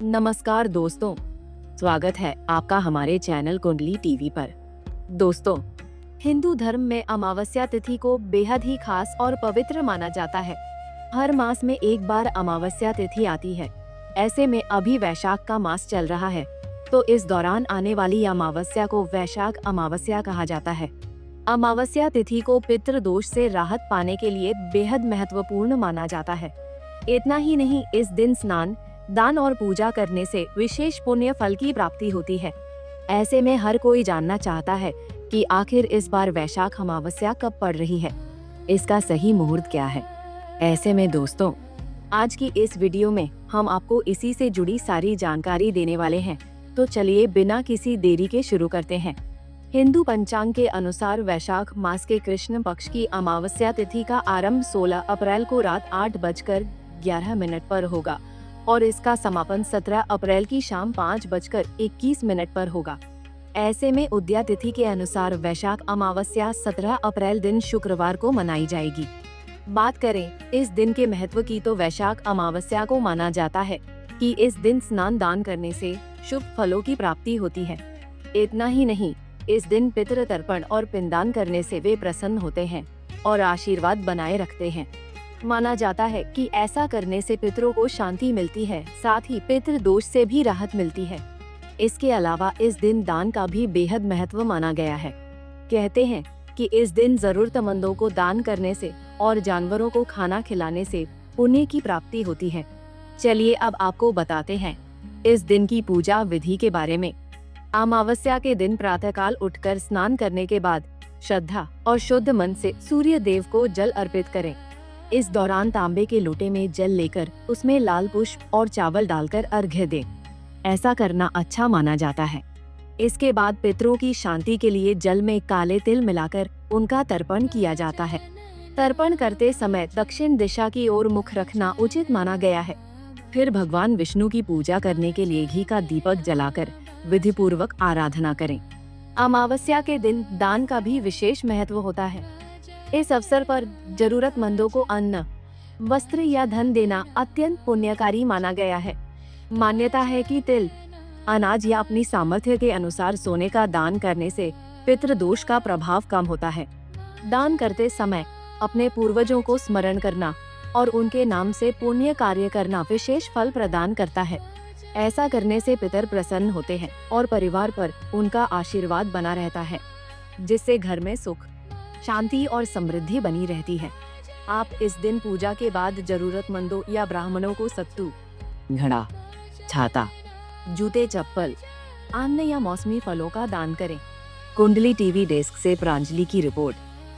नमस्कार दोस्तों, स्वागत है आपका हमारे चैनल कुंडली टीवी पर। दोस्तों, हिंदू धर्म में अमावस्या तिथि को बेहद ही खास और पवित्र माना जाता है। हर मास में एक बार अमावस्या तिथि आती है। ऐसे में अभी वैशाख का मास चल रहा है, तो इस दौरान आने वाली अमावस्या को वैशाख अमावस्या कहा जाता है। अमावस्या तिथि को पितृ दोष से राहत पाने के लिए बेहद महत्वपूर्ण माना जाता है। इतना ही नहीं, इस दिन स्नान, दान और पूजा करने से विशेष पुण्य फल की प्राप्ति होती है। ऐसे में हर कोई जानना चाहता है कि आखिर इस बार वैशाख अमावस्या कब पड़ रही है, इसका सही मुहूर्त क्या है। ऐसे में दोस्तों, आज की इस वीडियो में हम आपको इसी से जुड़ी सारी जानकारी देने वाले हैं। तो चलिए बिना किसी देरी के शुरू करते हैं। हिंदू पंचांग के अनुसार वैशाख मास के कृष्ण पक्ष की अमावस्या तिथि का आरंभ 16 अप्रैल को रात 8:11 पर होगा और इसका समापन 17 अप्रैल की शाम 5:21 पर होगा। ऐसे में उदया तिथि के अनुसार वैशाख अमावस्या 17 अप्रैल दिन शुक्रवार को मनाई जाएगी। बात करें इस दिन के महत्व की, तो वैशाख अमावस्या को माना जाता है कि इस दिन स्नान दान करने से शुभ फलों की प्राप्ति होती है। इतना ही नहीं, इस दिन पितृ तर्पण और पिंडदान करने से वे प्रसन्न होते हैं और आशीर्वाद बनाए रखते हैं। माना जाता है कि ऐसा करने से पितरों को शांति मिलती है, साथ ही पितृ दोष से भी राहत मिलती है। इसके अलावा इस दिन दान का भी बेहद महत्व माना गया है। कहते हैं कि इस दिन जरूरतमंदों को दान करने से और जानवरों को खाना खिलाने से पुण्य की प्राप्ति होती है। चलिए अब आपको बताते हैं इस दिन की पूजा विधि के बारे में। अमावस्या के दिन प्रातःकाल उठकर स्नान करने के बाद श्रद्धा और शुद्ध मन से सूर्य देव को जल अर्पित करें। इस दौरान तांबे के लोटे में जल लेकर उसमें लाल पुष्प और चावल डालकर अर्घ्य दें। ऐसा करना अच्छा माना जाता है। इसके बाद पितरों की शांति के लिए जल में काले तिल मिलाकर उनका तर्पण किया जाता है। तर्पण करते समय दक्षिण दिशा की ओर मुख रखना उचित माना गया है। फिर भगवान विष्णु की पूजा करने के लिए घी का दीपक जलाकर विधि पूर्वक आराधना करें। अमावस्या के दिन दान का भी विशेष महत्व होता है। इस अवसर पर जरूरतमंदों को अन्न, वस्त्र या धन देना अत्यंत पुण्यकारी माना गया है। मान्यता है कि तिल, अनाज या अपनी सामर्थ्य के अनुसार सोने का दान करने से पितृदोष का प्रभाव कम होता है। दान करते समय अपने पूर्वजों को स्मरण करना और उनके नाम से पुण्य कार्य करना विशेष फल प्रदान करता है। ऐसा करने से पितर प्रसन्न होते हैं और परिवार पर उनका आशीर्वाद बना रहता है, जिससे घर में सुख, शांति और समृद्धि बनी रहती है। आप इस दिन पूजा के बाद जरूरतमंदों या ब्राह्मणों को सत्तू, घड़ा, छाता, जूते, चप्पल, अन्न या मौसमी फलों का दान करें। कुंडली टीवी डेस्क से प्रांजलि की रिपोर्ट।